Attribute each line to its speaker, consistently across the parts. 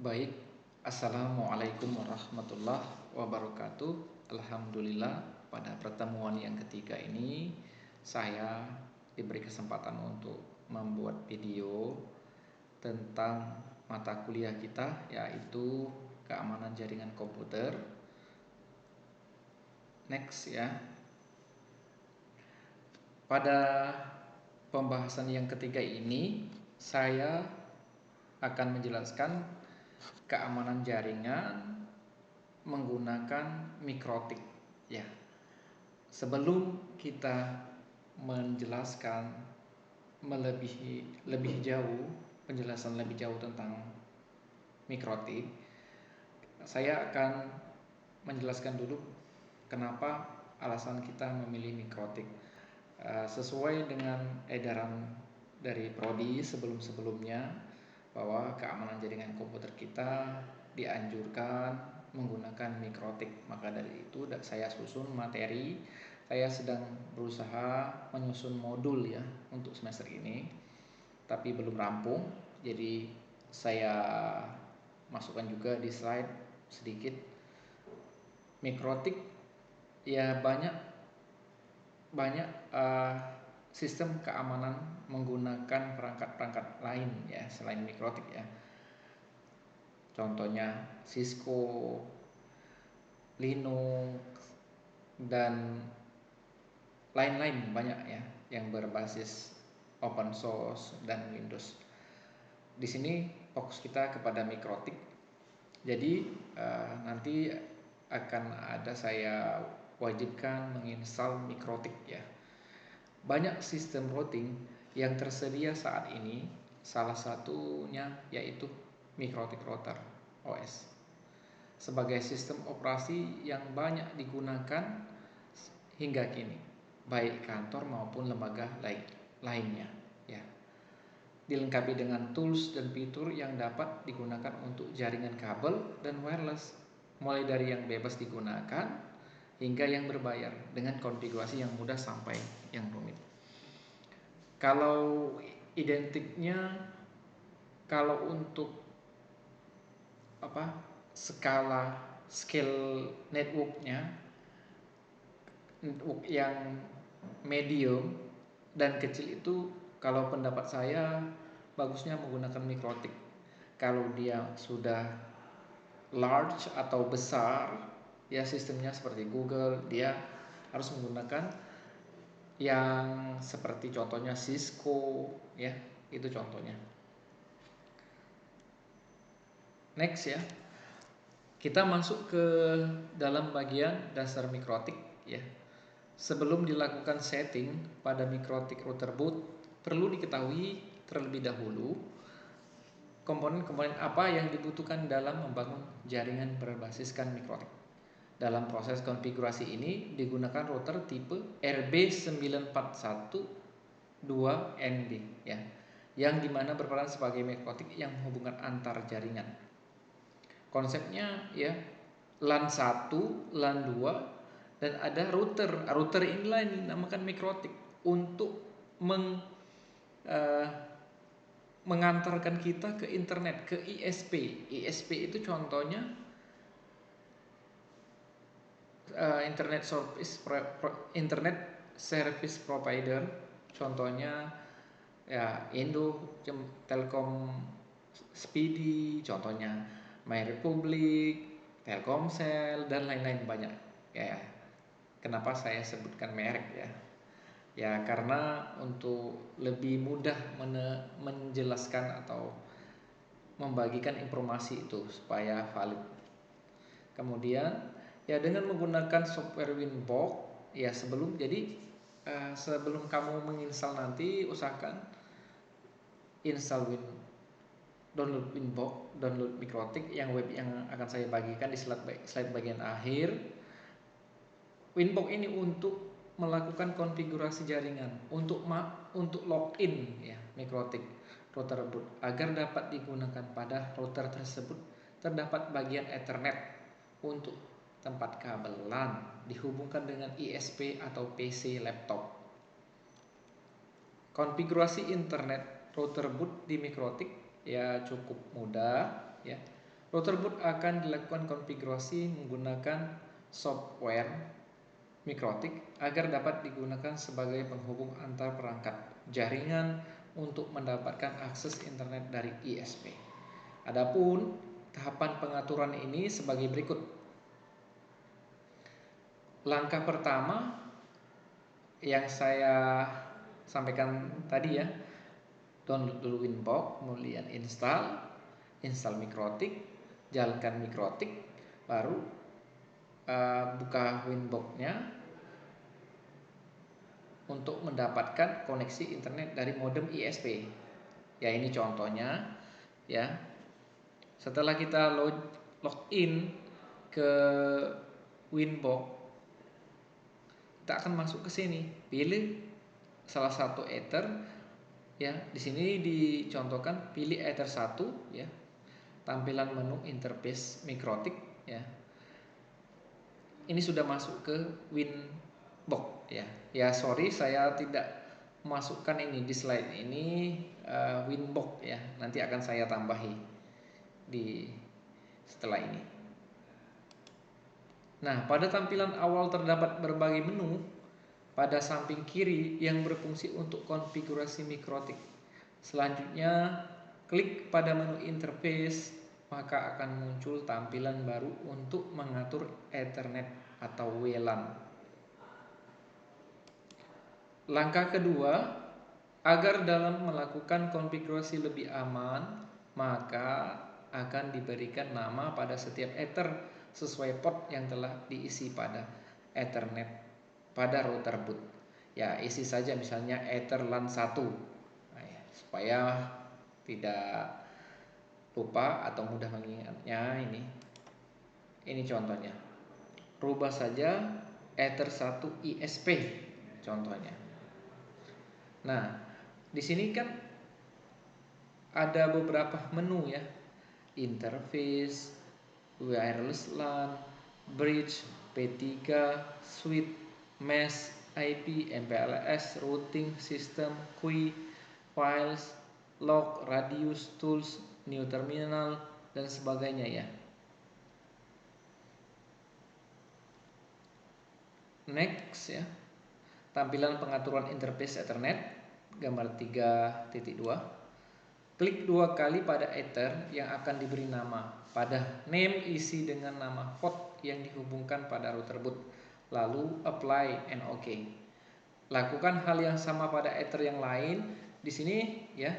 Speaker 1: Baik, Assalamualaikum warahmatullahi wabarakatuh. Alhamdulillah, pada pertemuan yang ketiga ini saya diberi kesempatan untuk membuat video tentang mata kuliah kita, yaitu keamanan jaringan komputer. Next ya. Pada pembahasan yang ketiga ini saya akan menjelaskan keamanan jaringan menggunakan mikrotik ya. Sebelum kita menjelaskan lebih jauh, penjelasan lebih jauh tentang mikrotik, saya akan menjelaskan dulu kenapa alasan kita memilih mikrotik. Sesuai dengan edaran dari prodi sebelum-sebelumnya, bahwa keamanan jaringan komputer kita dianjurkan menggunakan mikrotik. Maka dari itu saya susun materi. Saya sedang berusaha menyusun modul ya untuk semester ini, tapi belum rampung. Jadi saya masukkan juga di slide sedikit. Mikrotik ya banyak sistem keamanan menggunakan perangkat-perangkat lain ya selain mikrotik ya. Contohnya Cisco, Linux, dan lain-lain banyak ya yang berbasis open source dan Windows. Di sini fokus kita kepada mikrotik. Jadi nanti akan ada saya wajibkan menginstal mikrotik ya. Banyak sistem routing yang tersedia saat ini, salah satunya yaitu mikrotik router OS. Sebagai sistem operasi yang banyak digunakan hingga kini, baik kantor maupun lembaga lainnya ya. Dilengkapi dengan tools dan fitur yang dapat digunakan untuk jaringan kabel dan wireless, mulai dari yang bebas digunakan hingga yang berbayar dengan konfigurasi yang mudah sampai yang rumit. Kalau identiknya, kalau untuk scale network yang medium dan kecil itu, kalau pendapat saya bagusnya menggunakan mikrotik. Kalau dia sudah large atau besar ya, sistemnya seperti Google, dia harus menggunakan yang seperti contohnya Cisco ya, itu contohnya. Next ya. Kita masuk ke dalam bagian dasar mikrotik ya. Sebelum dilakukan setting pada mikrotik router boot, perlu diketahui terlebih dahulu komponen-komponen apa yang dibutuhkan dalam membangun jaringan berbasiskan mikrotik. Dalam proses konfigurasi ini digunakan router tipe RB941-2ND ya, yang dimana berperan sebagai mikrotik yang menghubungkan antar jaringan. Konsepnya ya, LAN 1, LAN 2, dan ada router. Router inilah yang dinamakan mikrotik untuk mengantarkan kita ke internet, ke ISP. ISP itu contohnya internet service provider, contohnya ya Indo, Telkom Speedy, contohnya MyRepublic, Telkomsel, dan lain-lain banyak ya. Kenapa saya sebutkan merek ya? Ya karena untuk lebih mudah menjelaskan atau membagikan informasi itu supaya valid. Kemudian ya dengan menggunakan software Winbox ya, sebelum kamu menginstal nanti usahakan download Winbox, download mikrotik yang akan saya bagikan di slide bagian akhir. Winbox ini untuk melakukan konfigurasi jaringan, untuk login ya mikrotik router boot agar dapat digunakan pada router tersebut. Terdapat bagian Ethernet untuk tempat kabel LAN dihubungkan dengan ISP atau PC laptop. Konfigurasi internet router boot di mikrotik ya cukup mudah ya. Router boot akan dilakukan konfigurasi menggunakan software mikrotik agar dapat digunakan sebagai penghubung antar perangkat jaringan untuk mendapatkan akses internet dari ISP. Adapun tahapan pengaturan ini sebagai berikut. Langkah pertama yang saya sampaikan tadi ya, download dulu Winbox, kemudian install mikrotik, jalankan mikrotik, baru buka Winbox-nya untuk mendapatkan koneksi internet dari modem ISP. Ya, ini contohnya ya. Setelah kita login ke Winbox, kita akan masuk ke sini, pilih salah satu Ether ya. Di sini dicontohkan pilih Ether 1 ya. Tampilan menu interface mikrotik ya. Ini sudah masuk ke Winbox ya. Ya, sorry saya tidak masukkan ini di slide ini Winbox ya. Nanti akan saya tambahi di setelah ini. Nah, pada tampilan awal terdapat berbagai menu pada samping kiri yang berfungsi untuk konfigurasi mikrotik. Selanjutnya, klik pada menu interface, maka akan muncul tampilan baru untuk mengatur Ethernet atau WLAN. Langkah kedua, agar dalam melakukan konfigurasi lebih aman, maka akan diberikan nama pada setiap Ether sesuai port yang telah diisi pada Ethernet pada router boot. Ya, isi saja misalnya Ether LAN 1 nah, ya, supaya tidak lupa atau mudah mengingatnya. Ini contohnya. Rubah saja Ether 1 ISP contohnya. Nah, di sini kan ada beberapa menu ya. Interface, wireless LAN, bridge, P3, switch, mesh, IP, MPLS, routing, system, queue, files, log, radius, tools, new terminal, dan sebagainya ya. Next ya. Tampilan pengaturan interface Ethernet gambar 3.2. Klik 2 kali pada Ether yang akan diberi nama. Pada name isi dengan nama port yang dihubungkan pada router boot. Lalu apply and OK. Lakukan hal yang sama pada Ether yang lain. Di sini ya,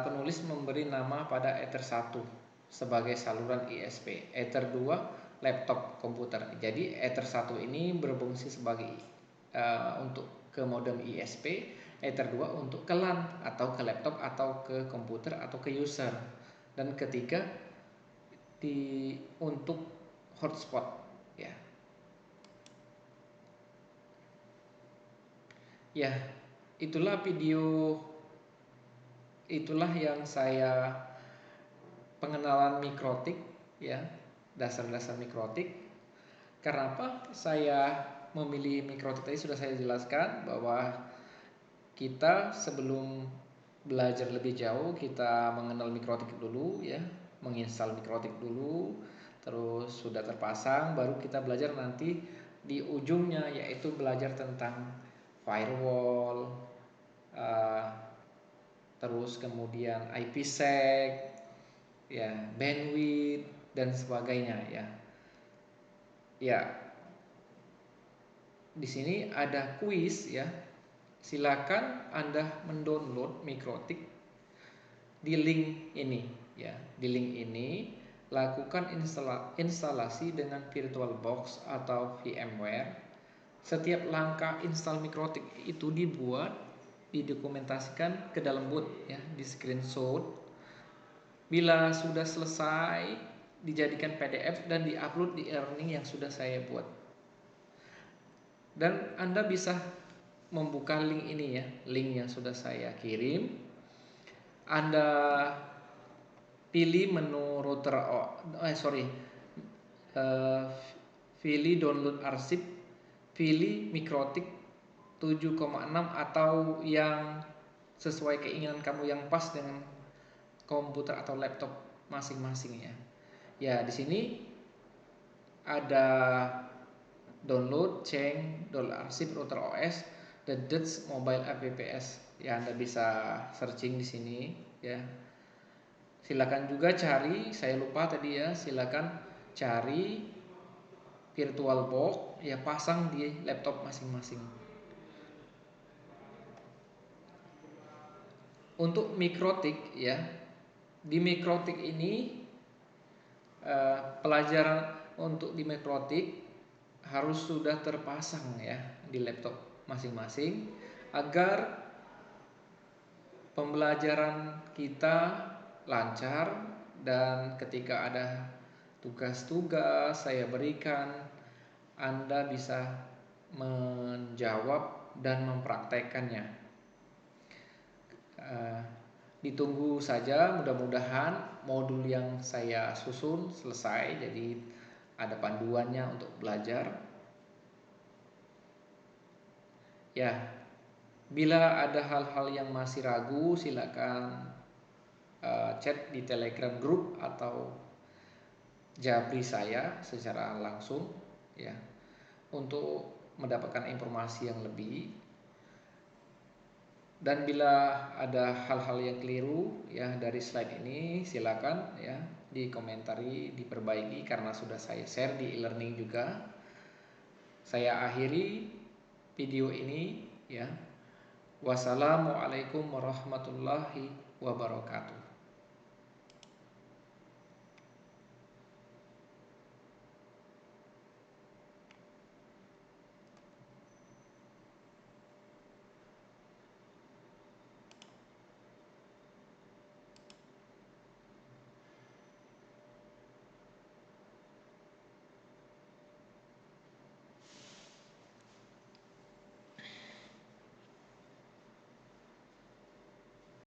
Speaker 1: penulis memberi nama pada Ether 1 sebagai saluran ISP. Ether 2 laptop komputer. Jadi Ether 1 ini berfungsi sebagai untuk ke modem ISP. Ether 2 untuk ke LAN atau ke laptop atau ke komputer atau ke user. Dan ketiga untuk hotspot ya. Ya, itulah yang saya pengenalan mikrotik ya, dasar-dasar mikrotik. Kenapa saya memilih mikrotik tadi sudah saya jelaskan bahwa kita sebelum belajar lebih jauh kita mengenal mikrotik dulu ya, menginstal mikrotik dulu, terus sudah terpasang baru kita belajar nanti di ujungnya yaitu belajar tentang firewall, terus kemudian IPsec, ya, bandwidth dan sebagainya ya. Ya, di sini ada kuis ya. Silakan Anda mendownload mikrotik di link ini ya. Di link ini lakukan instalasi dengan VirtualBox atau VMware. Setiap langkah install mikrotik itu didokumentasikan ke dalam boot ya, di screenshot. Bila sudah selesai dijadikan PDF dan diupload di e-learning yang sudah saya buat. Dan Anda bisa membuka link ini ya, link yang sudah saya kirim. Anda pilih menu router pilih download arsip, pilih mikrotik 7,6 atau yang sesuai keinginan kamu yang pas dengan komputer atau laptop masing-masing ya. Ya, di sini ada download, change, download arsip router OS, the Dutch mobile apps. Ya, Anda bisa searching di sini ya. Silakan juga cari, saya lupa tadi ya, silakan cari VirtualBox ya, pasang di laptop masing-masing. Untuk mikrotik ya, di mikrotik ini pelajaran untuk di mikrotik harus sudah terpasang ya di laptop masing-masing agar pembelajaran kita lancar, dan ketika ada tugas-tugas saya berikan, Anda bisa menjawab dan mempraktekkannya. Ditunggu saja, mudah-mudahan modul yang saya susun selesai, jadi ada panduannya untuk belajar. Ya, bila ada hal-hal yang masih ragu, silakan chat di Telegram group atau japri saya secara langsung ya, untuk mendapatkan informasi yang lebih. Dan bila ada hal-hal yang keliru ya dari slide ini, silakan ya dikomentari, diperbaiki karena sudah saya share di e-learning juga. Saya akhiri video ini ya. Wassalamualaikum warahmatullahi wabarakatuh.